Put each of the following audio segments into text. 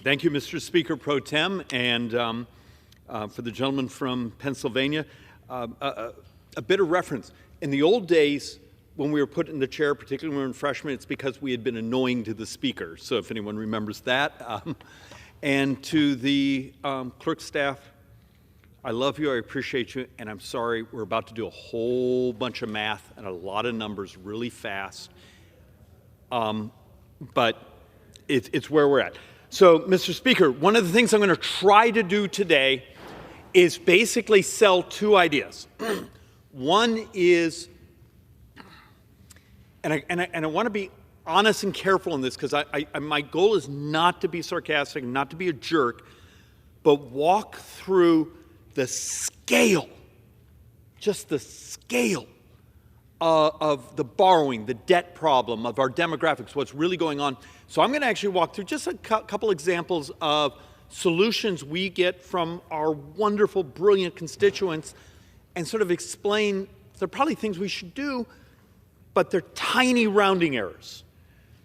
Thank you, Mr. Speaker Pro Tem, and for the gentleman from Pennsylvania. A bit of reference. In the old days, when we were put in the chair, particularly when we were in freshmen, it's because we had been annoying to the speaker. So if anyone remembers that. And to the clerk staff, I love you, I appreciate you, and I'm sorry, we're about to do a whole bunch of math and a lot of numbers really fast. But it's where we're at. So, Mr. Speaker, one of the things I'm going to try to do today is basically sell two ideas. One is, and I want to be honest and careful in this because my goal is not to be sarcastic, not to be a jerk, but walk through the scale, just the scale of the borrowing, the debt problem, of our demographics, what's really going on. So I'm going to actually walk through just a couple examples of solutions we get from our wonderful, brilliant constituents and sort of explain they're probably things we should do, but they're tiny rounding errors.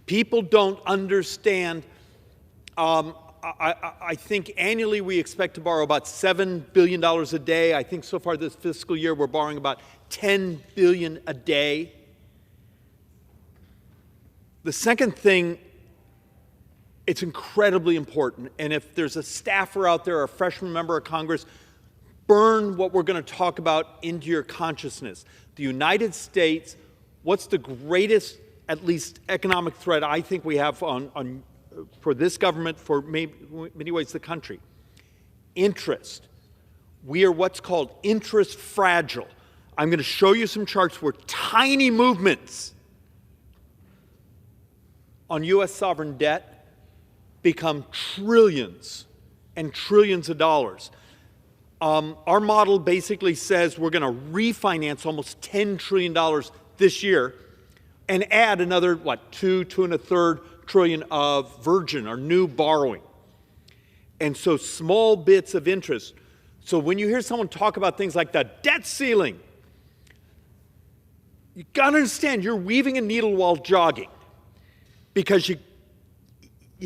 People don't understand. I think annually we expect to borrow about $7 billion a day. I think so far this fiscal year we're borrowing about $10 billion a day. The second thing, it's incredibly important, and if there's a staffer out there or a freshman member of Congress, burn what we're going to talk about into your consciousness. The United States, what's the greatest, at least economic threat I think we have for this government, for many ways the country? Interest. We are what's called interest fragile. I'm going to show you some charts where tiny movements on U.S. sovereign debt become trillions and trillions of dollars. Our model basically says we're going to refinance almost $10 trillion this year and add another, two and a third trillion of virgin or new borrowing. And so small bits of interest. So when you hear someone talk about things like the debt ceiling, you got to understand you're weaving a needle while jogging, because you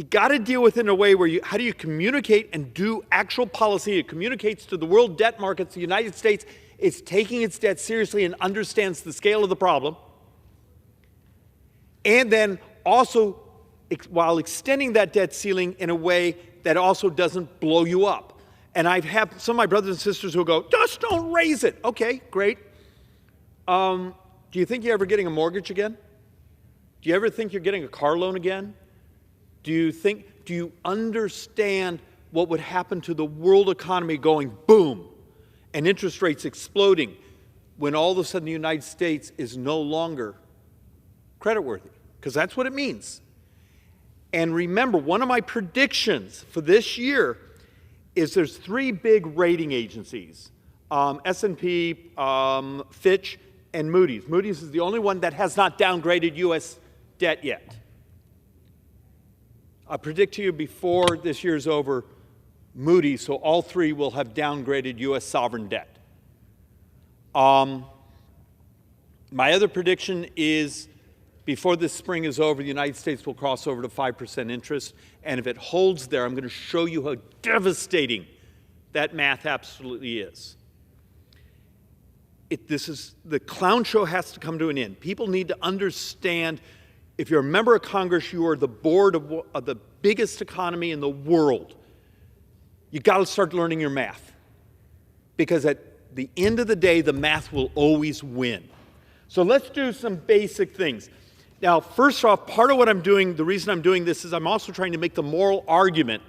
got to deal with it in a way where how do you communicate and do actual policy? It communicates to the world debt markets. The United States is taking its debt seriously and understands the scale of the problem. And then also, while extending that debt ceiling in a way that also doesn't blow you up. And I've had some of my brothers and sisters who go, just don't raise it. Okay, great. Do you think you're ever getting a mortgage again? Do you ever think you're getting a car loan again? Do you understand what would happen to the world economy going boom and interest rates exploding when all of a sudden the United States is no longer creditworthy? Because that's what it means. And remember, one of my predictions for this year is there's three big rating agencies, S&P, Fitch, and Moody's. Moody's is the only one that has not downgraded U.S. debt yet. I predict to you before this year's over, Moody's, so all three will have downgraded U.S. sovereign debt. My other prediction is before this spring is over, the United States will cross over to 5% interest, and if it holds there, I'm going to show you how devastating that math absolutely is. The clown show has to come to an end. People need to understand, if you're a member of Congress, you are the board of the biggest economy in the world. You got to start learning your math, because at the end of the day, the math will always win. So let's do some basic things. Now, first off, part of what I'm doing, the reason I'm doing this is I'm also trying to make the moral argument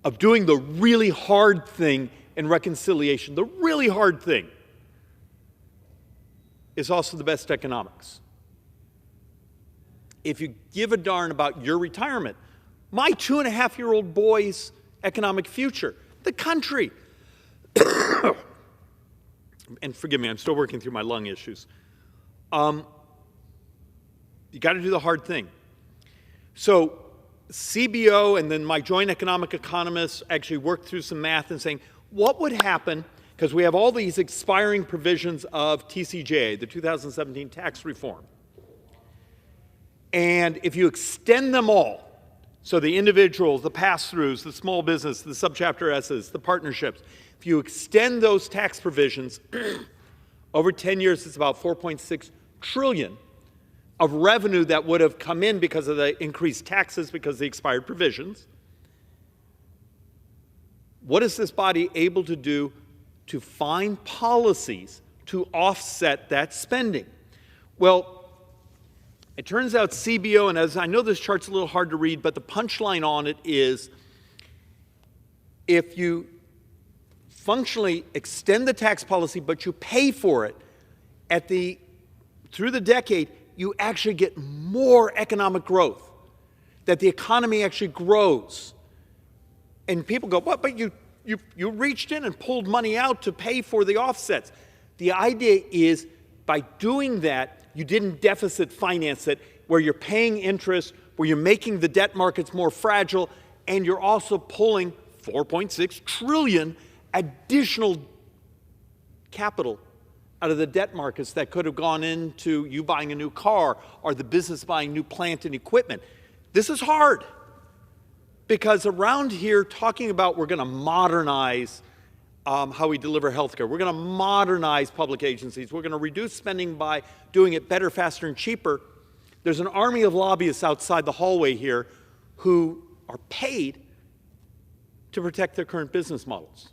of doing the really hard thing in reconciliation. The really hard thing is also the best economics. If you give a darn about your retirement, my 2.5-year-old boy's economic future, the country, and forgive me, I'm still working through my lung issues. You got to do the hard thing. So CBO and then my joint economic economists actually worked through some math and saying, what would happen, because we have all these expiring provisions of TCJA, the 2017 tax reform. And if you extend them all, So the individuals, the pass-throughs, the small business, the subchapter S's, the partnerships, if you extend those tax provisions over 10 years, it's about 4.6 trillion of revenue that would have come in because of the increased taxes, because of the expired provisions. What is this body able to do to find policies to offset that spending? Well, it turns out CBO, and as I know this chart's a little hard to read, but the punchline on it is if you functionally extend the tax policy, but you pay for it through the decade, you actually get more economic growth, that the economy actually grows. And people go, what, but you reached in and pulled money out to pay for the offsets. The idea is by doing that, you didn't deficit finance it, where you're paying interest, where you're making the debt markets more fragile, and you're also pulling 4.6 trillion additional capital out of the debt markets that could have gone into you buying a new car or the business buying new plant and equipment. This is hard because around here talking about we're going to modernize how we deliver healthcare. We're going to modernize public agencies. We're going to reduce spending by doing it better, faster, and cheaper. There's an army of lobbyists outside the hallway here who are paid to protect their current business models.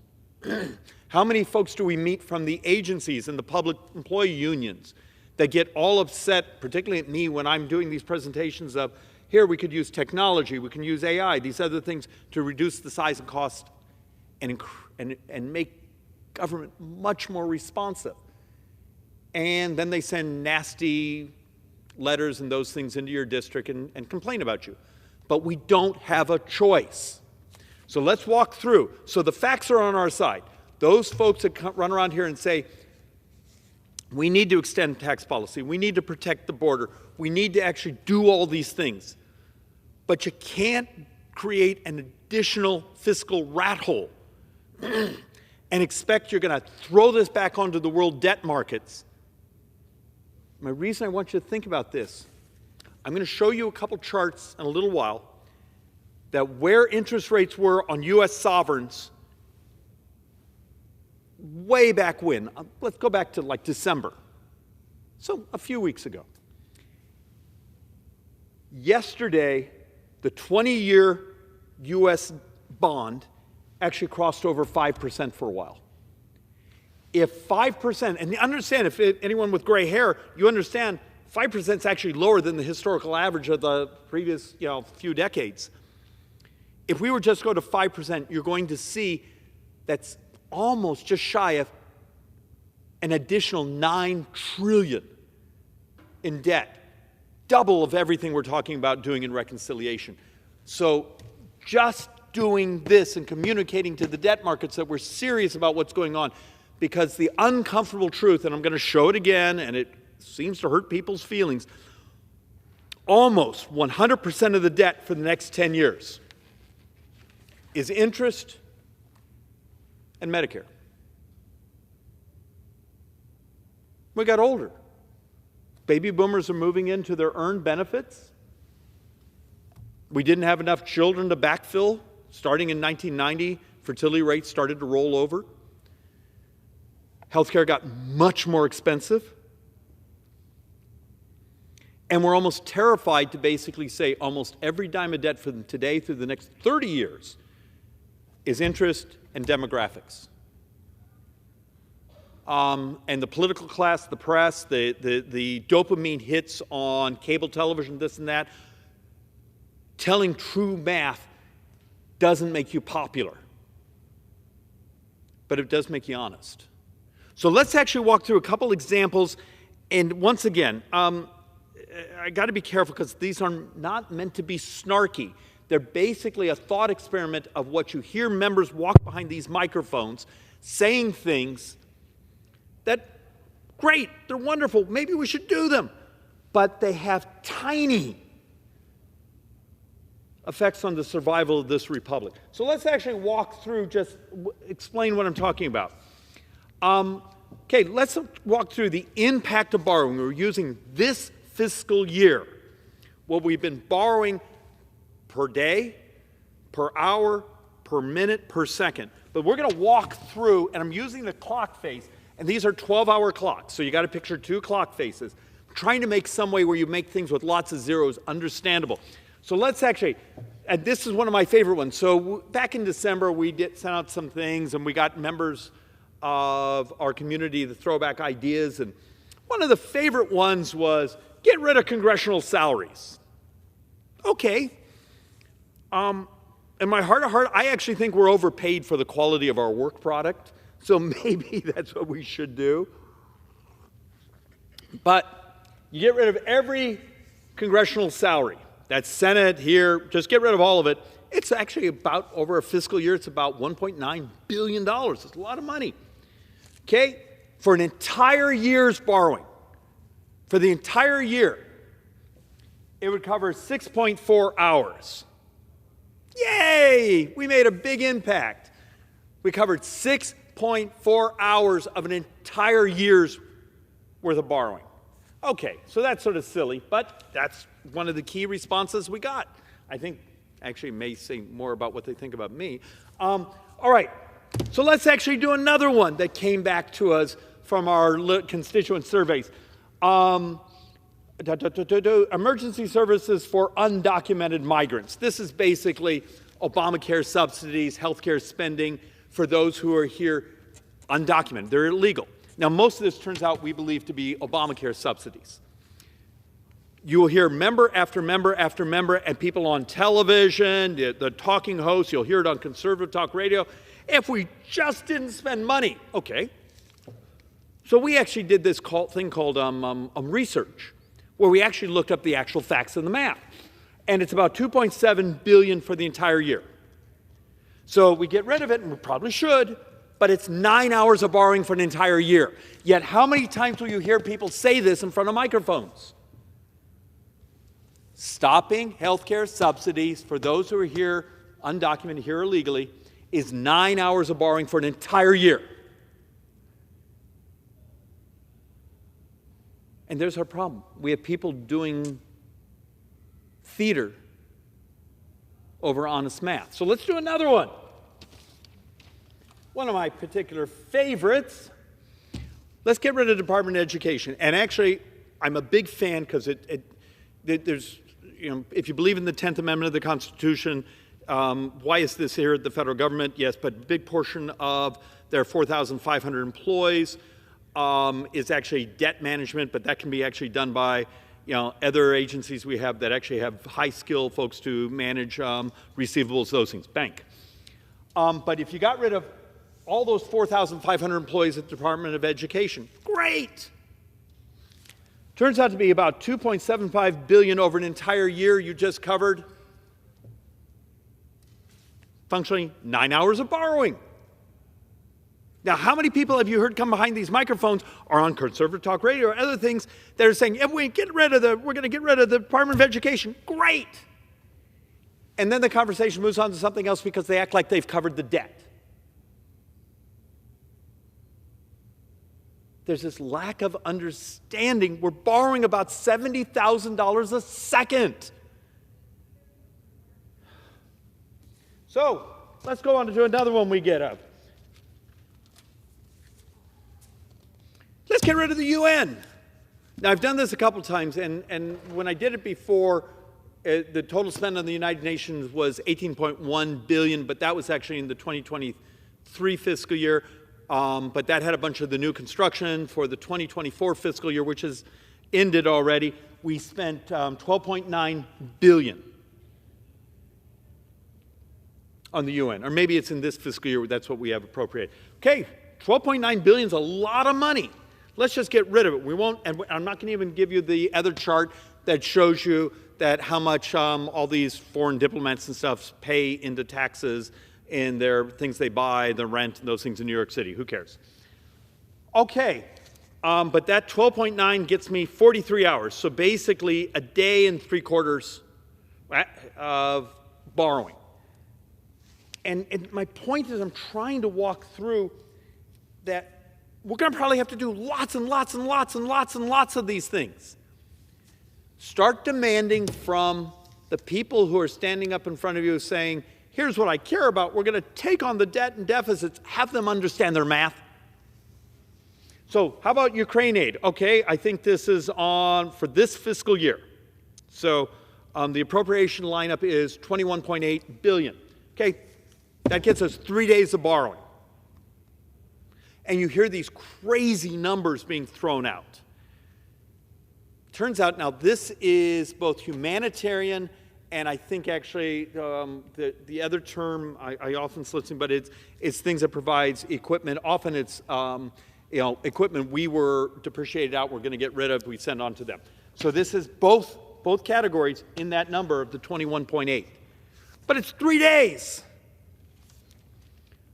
How many folks do we meet from the agencies and the public employee unions that get all upset, particularly at me when I'm doing these presentations of, here we could use technology, we can use AI, these other things to reduce the size and cost and make government much more responsive. And then they send nasty letters and those things into your district and complain about you. But we don't have a choice. So let's walk through. So the facts are on our side. Those folks that run around here and say, we need to extend tax policy, we need to protect the border, we need to actually do all these things. But you can't create an additional fiscal rat hole and expect you're going to throw this back onto the world debt markets. My reason I want you to think about this, I'm going to show you a couple charts in a little while that where interest rates were on U.S. sovereigns way back when. Let's go back to like December. So a few weeks ago. Yesterday, the 20-year U.S. bond actually crossed over 5% for a while. If 5%, and understand, if anyone with gray hair, you understand 5% is actually lower than the historical average of the previous few decades. If we were just go to 5%, you're going to see that's almost just shy of an additional $9 trillion in debt, double of everything we're talking about doing in reconciliation. So just doing this and communicating to the debt markets that we're serious about what's going on, because the uncomfortable truth, and I'm going to show it again, and it seems to hurt people's feelings, almost 100% of the debt for the next 10 years is interest and Medicare. We got older. Baby boomers are moving into their earned benefits. We didn't have enough children to backfill. Starting in 1990, fertility rates started to roll over. Healthcare got much more expensive. And we're almost terrified to basically say almost every dime of debt from today through the next 30 years is interest and demographics. And the political class, the press, the dopamine hits on cable television, this and that, telling true math doesn't make you popular. But it does make you honest. So let's actually walk through a couple examples. And once again, I got to be careful because these are not meant to be snarky. They're basically a thought experiment of what you hear members walk behind these microphones saying things that, great, they're wonderful, maybe we should do them. But they have tiny effects on the survival of this republic. So let's actually walk through, just explain what I'm talking about. Okay, let's walk through the impact of borrowing. We're using this fiscal year, what we've been borrowing per day, per hour, per minute, per second. But we're going to walk through, and I'm using the clock face, and these are 12-hour clocks. So you got to picture 2 clock faces. I'm trying to make some way where you make things with lots of zeros understandable. So let's actually, and this is one of my favorite ones. So back in December, we sent out some things, and we got members of our community to throw back ideas. And one of the favorite ones was get rid of congressional salaries. Okay. In my heart of heart, I actually think we're overpaid for the quality of our work product. So maybe that's what we should do. But you get rid of every congressional salary. That's Senate here. Just get rid of all of it. It's actually about, over a fiscal year, it's about $1.9 billion. It's a lot of money. Okay? For an entire year's borrowing. For the entire year, it would cover 6.4 hours. Yay! We made a big impact. We covered 6.4 hours of an entire year's worth of borrowing. Okay, so that's sort of silly, but that's one of the key responses we got. I think, actually, may say more about what they think about me. All right, so let's actually do another one that came back to us from our constituent surveys. Emergency services for undocumented migrants. This is basically Obamacare subsidies, healthcare spending for those who are here undocumented. They're illegal. Now, most of this turns out we believe to be Obamacare subsidies. You will hear member after member after member, and people on television, the talking hosts, you'll hear it on conservative talk radio. If we just didn't spend money, okay. So we actually did this thing called research, where we actually looked up the actual facts and the math. And it's about $2.7 billion for the entire year. So we get rid of it, and we probably should, but it's 9 hours of borrowing for an entire year. Yet how many times will you hear people say this in front of microphones? Stopping healthcare subsidies for those who are here undocumented, here illegally, is 9 hours of borrowing for an entire year. And there's our problem. We have people doing theater over honest math. So let's do another one. One of my particular favorites. Let's get rid of the Department of Education. And actually, I'm a big fan because there's, you know, if you believe in the 10th Amendment of the Constitution, why is this here at the federal government? Yes, but a big portion of their 4,500 employees is actually debt management, but that can be actually done by, you know, other agencies we have that actually have high-skilled folks to manage receivables, those things, bank. But if you got rid of all those 4,500 employees at the Department of Education, great. Turns out to be about $2.75 billion over an entire year you just covered. Functionally, 9 hours of borrowing. Now, how many people have you heard come behind these microphones or on conservative talk radio or other things that are saying, if we're going to get rid of the Department of Education? Great. And then the conversation moves on to something else because they act like they've covered the debt. There's this lack of understanding. We're borrowing about $70,000 a second. So let's go on to another one we get of. Let's get rid of the UN. Now, I've done this a couple times, and when I did it before, the total spend on the United Nations was $18.1 billion, but that was actually in the 2023 fiscal year. But that had a bunch of the new construction for the 2024 fiscal year, which has ended already. We spent $12.9 billion on the UN, or maybe it's in this fiscal year, that's what we have appropriated. Okay, $12.9 billion is a lot of money. Let's just get rid of it. We won't, and I'm not going to even give you the other chart that shows you that how much all these foreign diplomats and stuff pay into taxes in their things they buy, the rent, and those things in New York City. Who cares? Okay, but that 12.9 gets me 43 hours. So basically a day and 3/4 of borrowing. And my point is I'm trying to walk through that we're going to probably have to do lots and lots and lots and lots and lots of these things. Start demanding from the people who are standing up in front of you saying, here's what I care about, we're going to take on the debt and deficits, have them understand their math. So how about Ukraine aid? Okay, I think this is on for this fiscal year. So the appropriation lineup is $21.8 billion. Okay, that gets us 3 days of borrowing. And you hear these crazy numbers being thrown out. Turns out now this is both humanitarian and I think actually the other term I often listen, but it's things that provides equipment. Often it's equipment we were depreciated out, we're going to get rid of, we send on to them. So this is both categories in that number of the 21.8. But it's 3 days.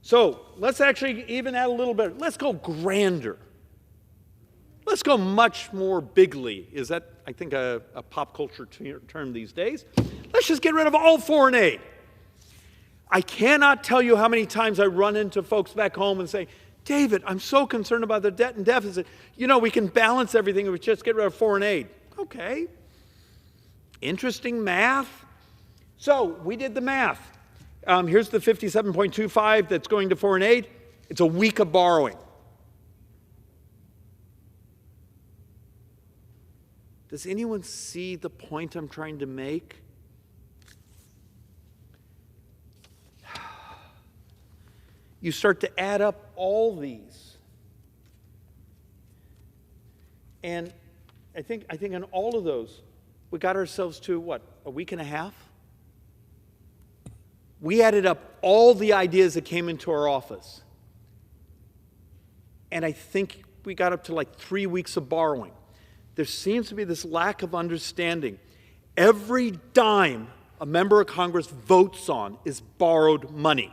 So let's actually even add a little bit. Let's go grander. Let's go much more bigly. Is that, I think, a pop culture term these days? Let's just get rid of all foreign aid. I cannot tell you how many times I run into folks back home and say, David, I'm so concerned about the debt and deficit. You know, we can balance everything if we just get rid of foreign aid. Okay. Interesting math. So we did the math. Here's the 57.25 that's going to foreign aid. It's a week of borrowing. Does anyone see the point I'm trying to make? You start to add up all these. And I think in all of those, we got ourselves to, what, a week and a half? We added up all the ideas that came into our office. And I think we got up to like 3 weeks of borrowing. There seems to be this lack of understanding. Every dime a member of Congress votes on is borrowed money.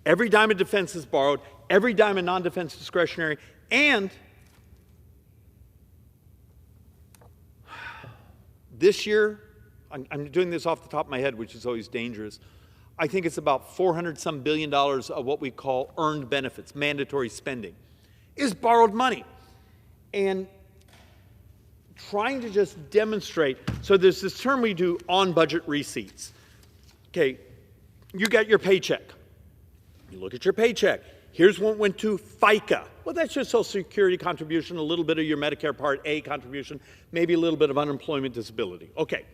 Every dime of defense is borrowed. Every dime of non-defense discretionary. And this year, I'm doing this off the top of my head, which is always dangerous. I think it's about $400-some billion of what we call earned benefits, mandatory spending, is borrowed money. And trying to just demonstrate, so there's this term we do, on-budget receipts. Okay, you got your paycheck. You look at your paycheck. Here's what went to FICA. Well, that's your Social Security contribution, a little bit of your Medicare Part A contribution, maybe a little bit of unemployment disability. Okay.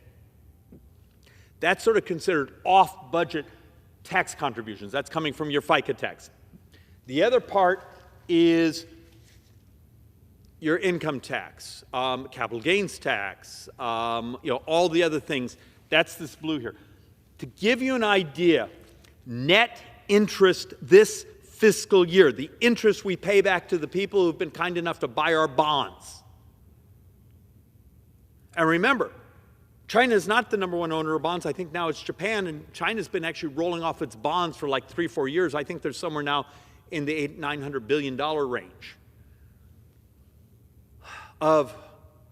That's sort of considered off-budget tax contributions. That's coming from your FICA tax. The other part is your income tax, capital gains tax, all the other things. That's this blue here. To give you an idea, net interest this fiscal year, the interest we pay back to the people who've been kind enough to buy our bonds. And remember, China is not the #1 owner of bonds. I think now it's Japan, and China's been actually rolling off its bonds for like 3-4 years. I think they're somewhere now in the $800-900 billion range. Of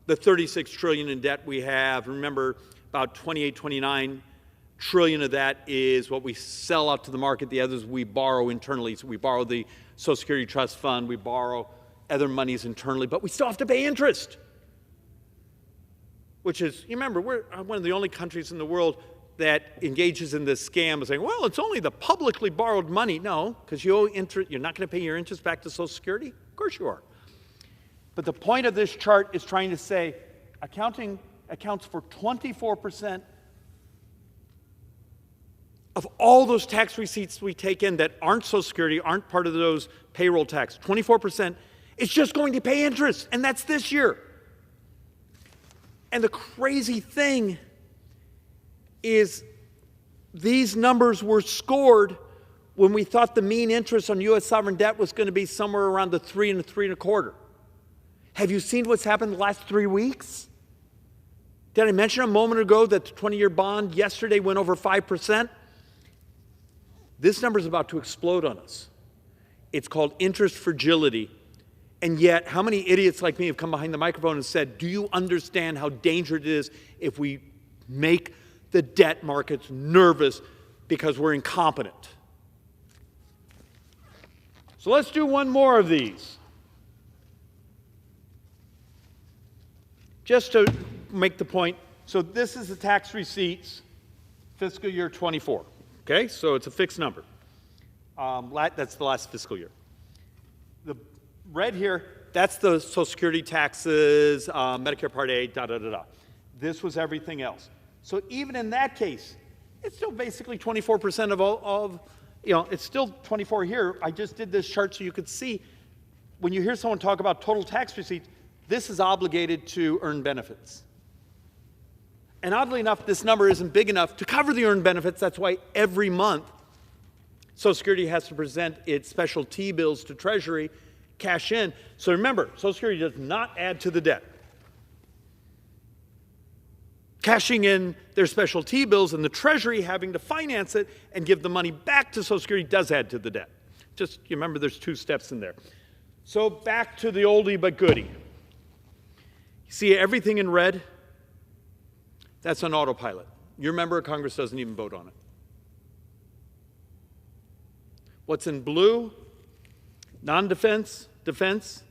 the $36 trillion in debt we have, remember about $28-29 trillion of that is what we sell out to the market. The others we borrow internally. So we borrow the Social Security Trust Fund, we borrow other monies internally, but we still have to pay interest. Which is, you remember, we're one of the only countries in the world that engages in this scam of saying, well, it's only the publicly borrowed money. No, because you owe interest, you're not going to pay your interest back to Social Security? Of course you are. But the point of this chart is trying to say accounting accounts for 24% of all those tax receipts we take in that aren't Social Security, aren't part of those payroll tax. 24%, it's just going to pay interest, and that's this year. And the crazy thing is these numbers were scored when we thought the mean interest on U.S. sovereign debt was going to be somewhere around the 3 and 3.25. Have you seen what's happened the last 3 weeks? Did I mention a moment ago that the 20-year bond yesterday went over 5%? This number is about to explode on us. It's called interest fragility. And yet, how many idiots like me have come behind the microphone and said, do you understand how dangerous it is if we make the debt markets nervous because we're incompetent? So let's do one more of these. Just to make the point, So this is the tax receipts, fiscal year 24. Okay, so it's a fixed number. That's the last fiscal year. The red here, that's the Social Security taxes, Medicare Part A, da-da-da-da. This was everything else. So even in that case, it's still basically 24% of it's still 24 here. I just did this chart so you could see when you hear someone talk about total tax receipts, this is obligated to earned benefits. And oddly enough, this number isn't big enough to cover the earned benefits. That's why every month Social Security has to present its special T-bills to Treasury, cash in. So remember, Social Security does not add to the debt. Cashing in their special T-bills and the Treasury having to finance it and give the money back to Social Security does add to the debt. Just you remember there's two steps in there. So back to the oldie but goodie. You see everything in red? That's on autopilot. Your member of Congress doesn't even vote on it. What's in blue? Non-defense, defense,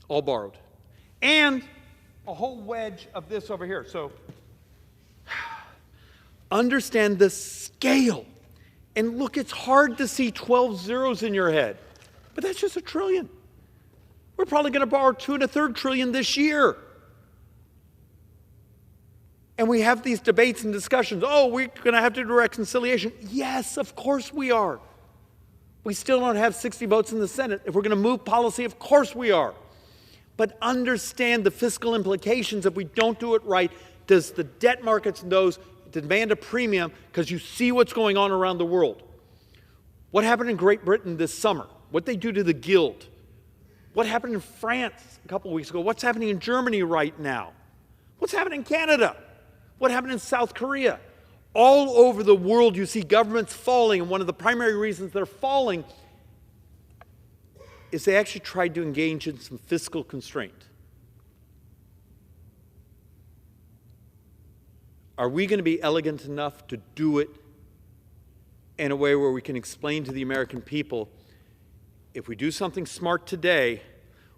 all borrowed. And a whole wedge of this over here. So understand the scale. And look, it's hard to see 12 zeros in your head, but that's just $1 trillion. We're probably going to borrow $2 1/3 trillion this year. And we have these debates and discussions. Oh, we're going to have to do reconciliation. Yes, of course we are. We still don't have 60 votes in the Senate. If we're going to move policy, of course we are. But understand the fiscal implications if we don't do it right. Does the debt markets demand a premium because you see what's going on around the world? What happened in Great Britain this summer? What they do to the gilt? What happened in France a couple of weeks ago? What's happening in Germany right now? What's happening in Canada? What happened in South Korea? All over the world you see governments falling, and one of the primary reasons they're falling is they actually tried to engage in some fiscal constraint. Are we going to be elegant enough to do it in a way where we can explain to the American people, if we do something smart today,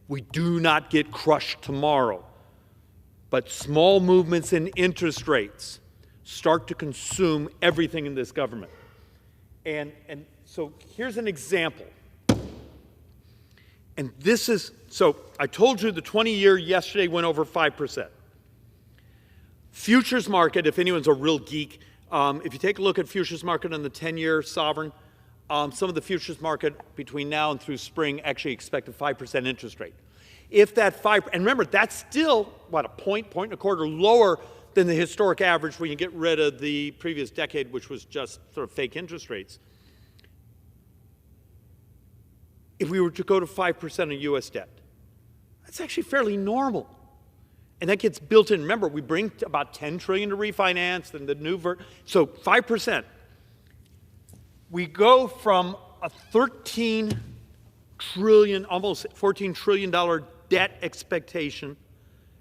we do not get crushed tomorrow? But small movements in interest rates start to consume everything in this government. And so here's an example. And this is, so I told you the 20-year yesterday went over 5%. Futures market, if anyone's a real geek, if you take a look at futures market on the 10-year sovereign, some of the futures market between now and through spring actually expect a 5% interest rate. If that 5%, and remember, that's still, what, a point and a quarter lower than the historic average when you get rid of the previous decade, which was just sort of fake interest rates. If we were to go to 5% of U.S. debt, that's actually fairly normal. And that gets built in. Remember, we bring about $10 trillion to refinance, and the new so 5%. We go from a $13 trillion, almost $14 trillion debt expectation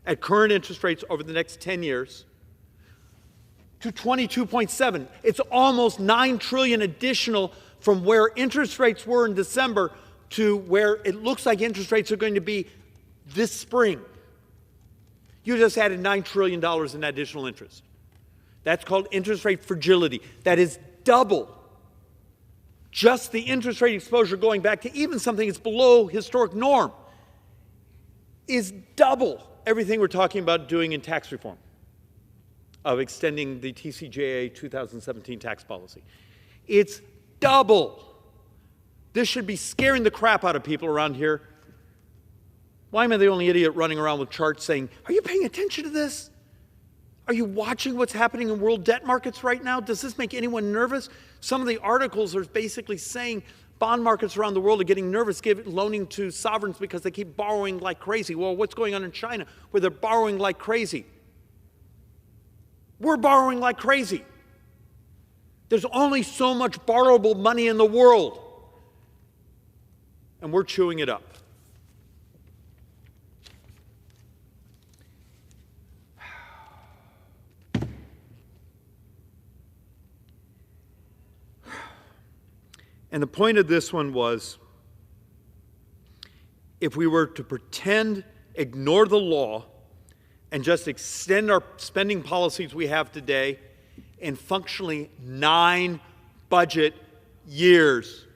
at current interest rates over the next 10 years to 22.7. It's almost $9 trillion additional from where interest rates were in December to where it looks like interest rates are going to be this spring. You just added $9 trillion in additional interest. That's called interest rate fragility. That is double just the interest rate exposure going back to even something that's below historic norm is double everything we're talking about doing in tax reform, of extending the TCJA 2017 tax policy. It's double. This should be scaring the crap out of people around here. Why am I the only idiot running around with charts saying, are you paying attention to this? Are you watching what's happening in world debt markets right now? Does this make anyone nervous? Some of the articles are basically saying bond markets around the world are getting nervous, loaning to sovereigns because they keep borrowing like crazy. Well, what's going on in China where they're borrowing like crazy? We're borrowing like crazy. There's only so much borrowable money in the world, and we're chewing it up. And the point of this one was, if we were to pretend, ignore the law, and just extend our spending policies we have today in functionally 9 budget years.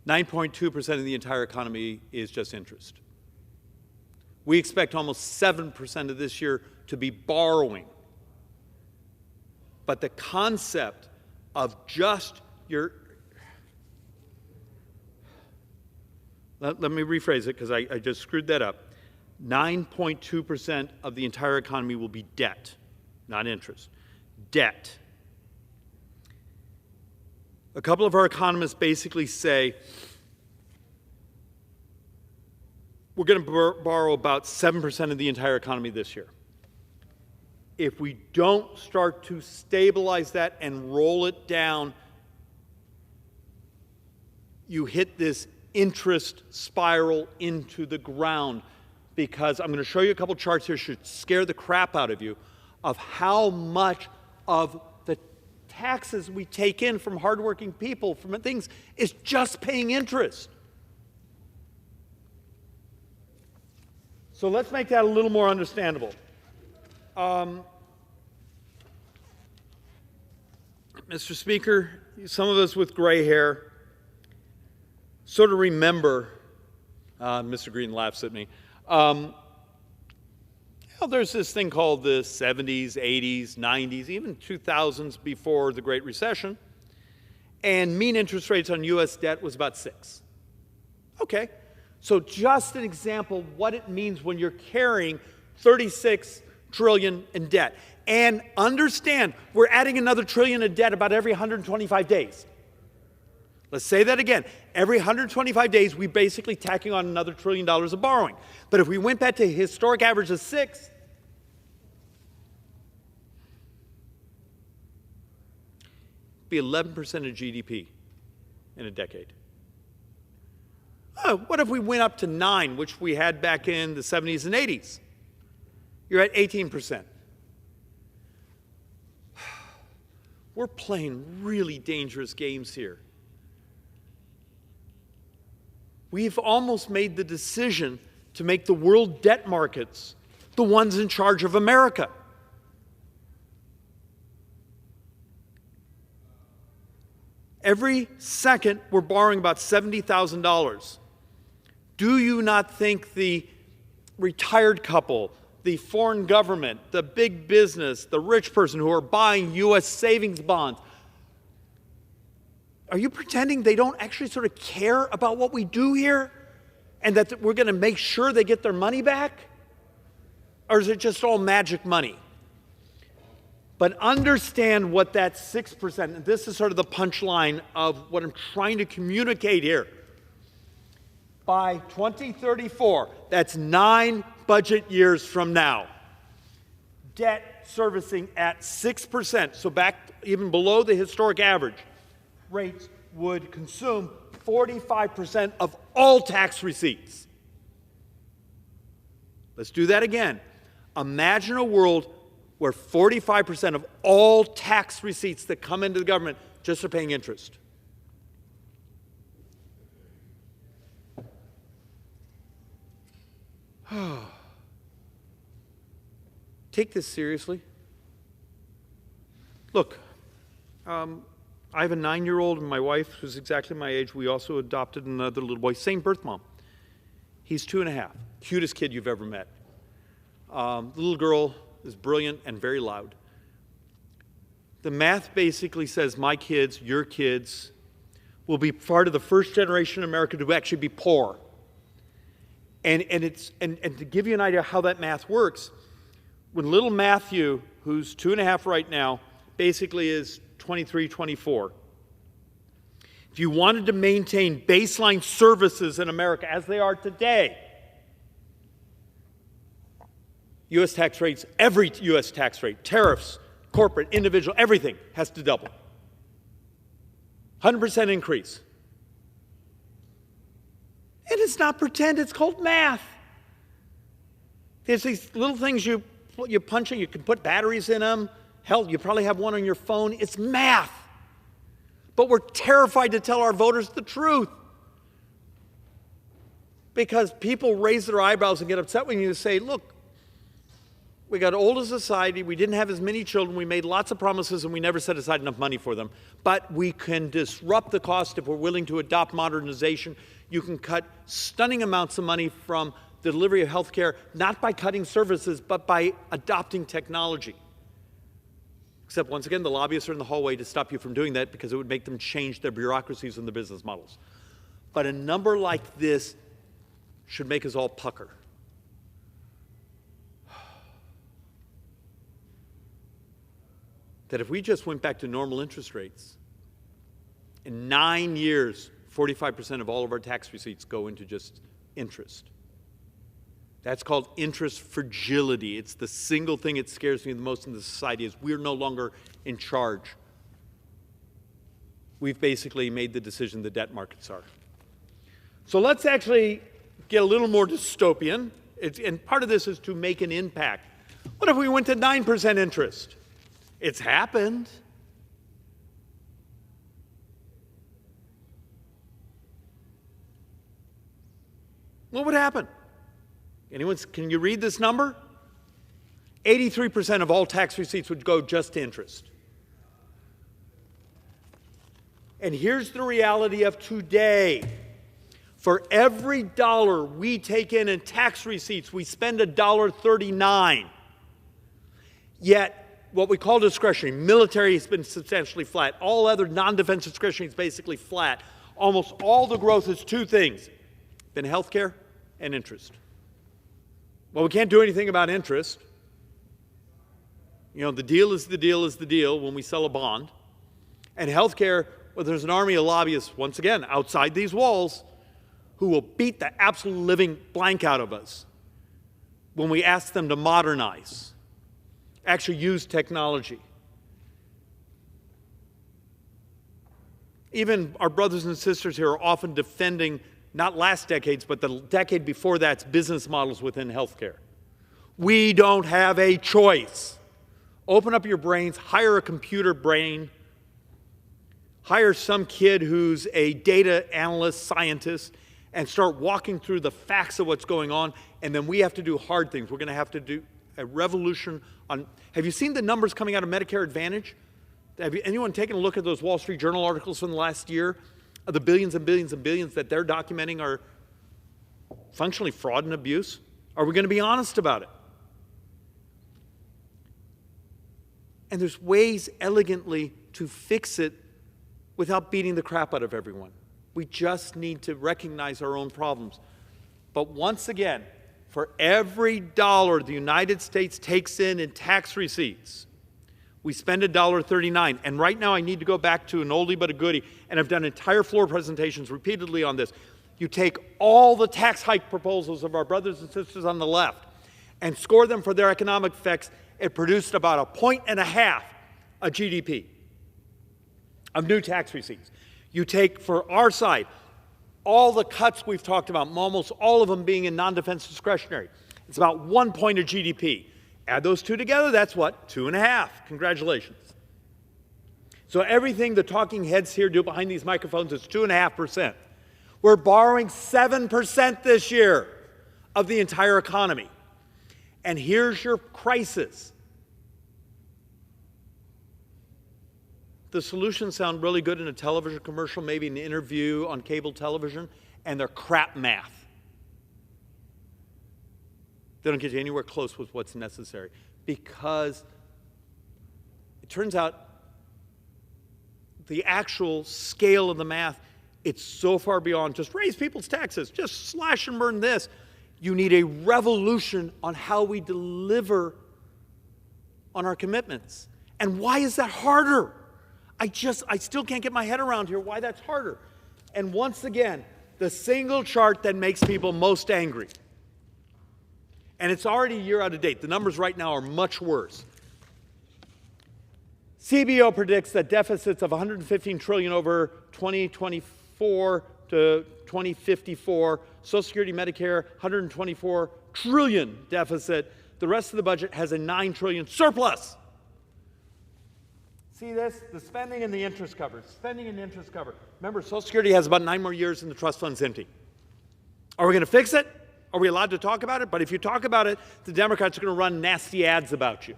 9.2% of the entire economy is just interest. We expect almost 7% of this year to be borrowing. But the concept of just your... Let me rephrase it because I just screwed that up. 9.2% of the entire economy will be debt, not interest. Debt. A couple of our economists basically say we're going to borrow about 7% of the entire economy this year. If we don't start to stabilize that and roll it down, you hit this interest spiral into the ground, because I'm going to show you a couple charts here should scare the crap out of you of how much of the taxes we take in from hardworking people, from things, is just paying interest. So let's make that a little more understandable. Mr. Speaker, some of us with gray hair sort of remember, Mr. Green laughs at me, there's this thing called the 70s, 80s, 90s, even 2000s before the Great Recession, and mean interest rates on U.S. debt was about 6. Okay, so just an example of what it means when you're carrying 36 trillion in debt. And understand, we're adding another trillion of debt about every 125 days. Let's say that again. Every 125 days, we basically tacking on another $1 trillion of borrowing. But if we went back to a historic average of 6, it'd be 11% of GDP in a decade. Oh, what if we went up to 9, which we had back in the 70s and 80s? You're at 18%. We're playing really dangerous games here. We've almost made the decision to make the world debt markets the ones in charge of America. Every second, we're borrowing about $70,000. Do you not think the retired couple, the foreign government, the big business, the rich person who are buying U.S. savings bonds, are you pretending they don't actually sort of care about what we do here and that we're going to make sure they get their money back? Or is it just all magic money? But understand what that 6%, and this is sort of the punchline of what I'm trying to communicate here. By 2034, that's 9 budget years from now, debt servicing at 6%, so back even below the historic average, rates would consume 45% of all tax receipts. Let's do that again. Imagine a world where 45% of all tax receipts that come into the government just are paying interest. Take this seriously. Look, I have a 9-year-old and my wife, who's exactly my age. We also adopted another little boy, same birth mom. He's 2.5, cutest kid you've ever met. The little girl is brilliant and very loud. The math basically says my kids, your kids, will be part of the first generation in America to actually be poor. And to give you an idea how that math works, when little Matthew, who's 2.5 right now, basically is 23, 24. If you wanted to maintain baseline services in America as they are today, U.S. tax rates, every U.S. tax rate, tariffs, corporate, individual, everything has to double. 100% increase. And it's not pretend, it's called math. There's these little things you punch in, you can put batteries in them. Hell, you probably have one on your phone. It's math. But we're terrified to tell our voters the truth. Because people raise their eyebrows and get upset when you say, look, we got old as a society, we didn't have as many children, we made lots of promises, and we never set aside enough money for them. But we can disrupt the cost if we're willing to adopt modernization. You can cut stunning amounts of money from the delivery of health care, not by cutting services, but by adopting technology. Except, once again, the lobbyists are in the hallway to stop you from doing that because it would make them change their bureaucracies and their business models. But a number like this should make us all pucker. That if we just went back to normal interest rates, in 9 years, 45% of all of our tax receipts go into just interest. That's called interest fragility. It's the single thing that scares me the most in the society is we're no longer in charge. We've basically made the decision the debt markets are. So let's actually get a little more dystopian. And part of this is to make an impact. What if we went to 9% interest? It's happened. What would happen? Can you read this number? 83% of all tax receipts would go just to interest. And here's the reality of today. For every dollar we take in tax receipts, we spend $1.39. Yet, what we call discretionary, military has been substantially flat. All other non-defense discretionary is basically flat. Almost all the growth is two things, been healthcare and interest. Well, we can't do anything about interest. You know, the deal is the deal is the deal when we sell a bond. And healthcare, well, there's an army of lobbyists, once again, outside these walls, who will beat the absolute living blank out of us when we ask them to modernize, actually use technology. Even our brothers and sisters here are often defending not last decades, but the decade before that's business models within healthcare. We don't have a choice. Open up your brains, hire a computer brain, hire some kid who's a data analyst, scientist, and start walking through the facts of what's going on, and then we have to do hard things. We're going to have to do a revolution on... Have you seen the numbers coming out of Medicare Advantage? Have anyone taken a look at those Wall Street Journal articles from the last year? Of the billions and billions and billions that they're documenting are functionally fraud and abuse? Are we going to be honest about it? And there's ways elegantly to fix it without beating the crap out of everyone. We just need to recognize our own problems. But once again, for every dollar the United States takes in tax receipts, we spend $1.39. And right now I need to go back to an oldie but a goodie, and I've done entire floor presentations repeatedly on this. You take all the tax hike proposals of our brothers and sisters on the left and score them for their economic effects, it produced about 1.5 points of GDP of new tax receipts. You take, for our side, all the cuts we've talked about, almost all of them being in non-defense discretionary. It's about 1 point of GDP. Add those two together, that's what? 2.5. Congratulations. So everything the talking heads here do behind these microphones is 2.5%. We're borrowing 7% this year of the entire economy. And here's your crisis. The solutions sound really good in a television commercial, maybe an interview on cable television, and they're crap math. They don't get you anywhere close with what's necessary because it turns out the actual scale of the math, it's so far beyond just raise people's taxes, just slash and burn this. You need a revolution on how we deliver on our commitments. And why is that harder? I still can't get my head around here why that's harder. And once again, the single chart that makes people most angry. And it's already a year out of date. The numbers right now are much worse. CBO predicts that deficits of $115 trillion over 2024 to 2054. Social Security, Medicare, $124 trillion deficit. The rest of the budget has a $9 trillion surplus. See this? The spending and the interest cover. Spending and interest cover. Remember, Social Security has about 9 more years and the trust fund's empty. Are we going to fix it? Are we allowed to talk about it? But if you talk about it, the Democrats are going to run nasty ads about you.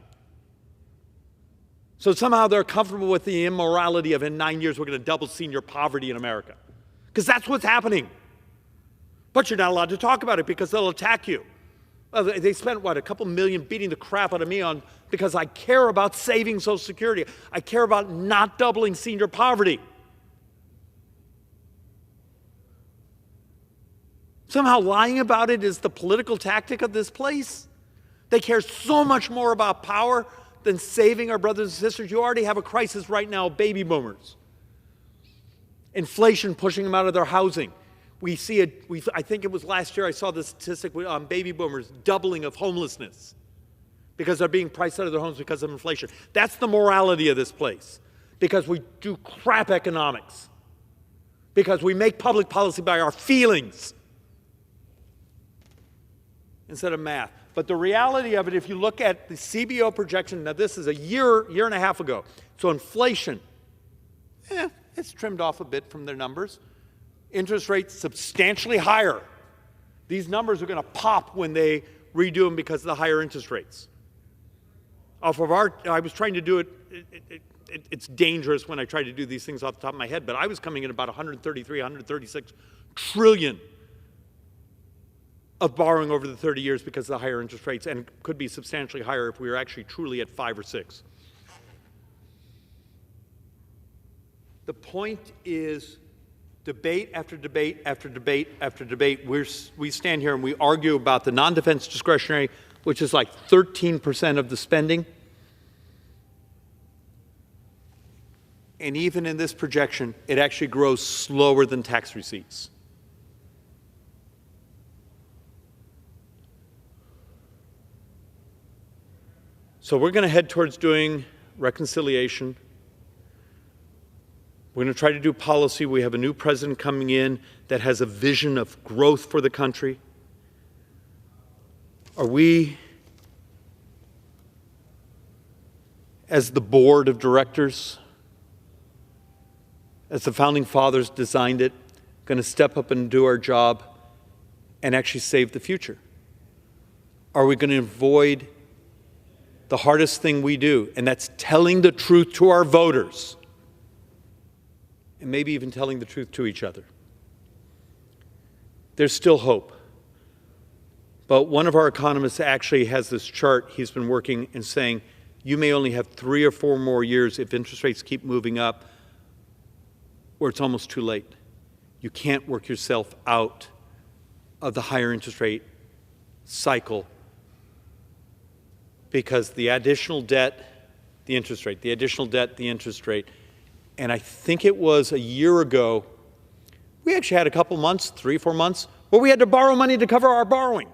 So somehow they're comfortable with the immorality of in 9 years we're going to double senior poverty in America. Because that's what's happening. But you're not allowed to talk about it because they'll attack you. They spent, what, a couple million beating the crap out of me because I care about saving Social Security. I care about not doubling senior poverty. Somehow lying about it is the political tactic of this place. They care so much more about power than saving our brothers and sisters. You already have a crisis right now of baby boomers. Inflation pushing them out of their housing. We see it, I think it was last year I saw the statistic on baby boomers, doubling of homelessness because they're being priced out of their homes because of inflation. That's the morality of this place, because we do crap economics, because we make public policy by our feelings instead of math. But the reality of it, if you look at the CBO projection, now this is a year and a half ago, so inflation, it's trimmed off a bit from their numbers. Interest rates substantially higher. These numbers are going to pop when they redo them because of the higher interest rates. Off of I was trying to do it, it's dangerous when I try to do these things off the top of my head, but I was coming in about 133, 136 trillion of borrowing over the 30 years because of the higher interest rates, and could be substantially higher if we were actually truly at 5 or 6. The point is, debate after debate after debate after debate, we stand here and we argue about the non-defense discretionary, which is like 13% of the spending. And even in this projection, it actually grows slower than tax receipts. So we're going to head towards doing reconciliation. We're going to try to do policy. We have a new president coming in that has a vision of growth for the country. Are we, as the board of directors, as the founding fathers designed it, going to step up and do our job and actually save the future? Are we going to avoid the hardest thing we do, and that's telling the truth to our voters? And maybe even telling the truth to each other. There's still hope. But one of our economists actually has this chart he's been working and saying, you may only have 3 or 4 more years if interest rates keep moving up, or it's almost too late. You can't work yourself out of the higher interest rate cycle, because the additional debt, the interest rate, the additional debt, the interest rate. And I think it was a year ago, we actually had a couple months, 3 or 4 months, where we had to borrow money to cover our borrowing.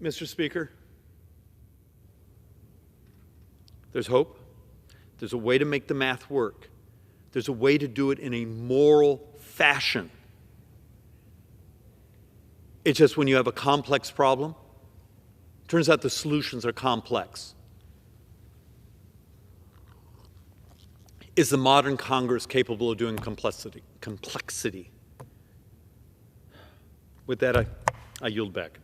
Mr. Speaker, there's hope. There's a way to make the math work. There's a way to do it in a moral fashion. It's just when you have a complex problem, turns out the solutions are complex. Is the modern Congress capable of doing complexity? With that, I yield back.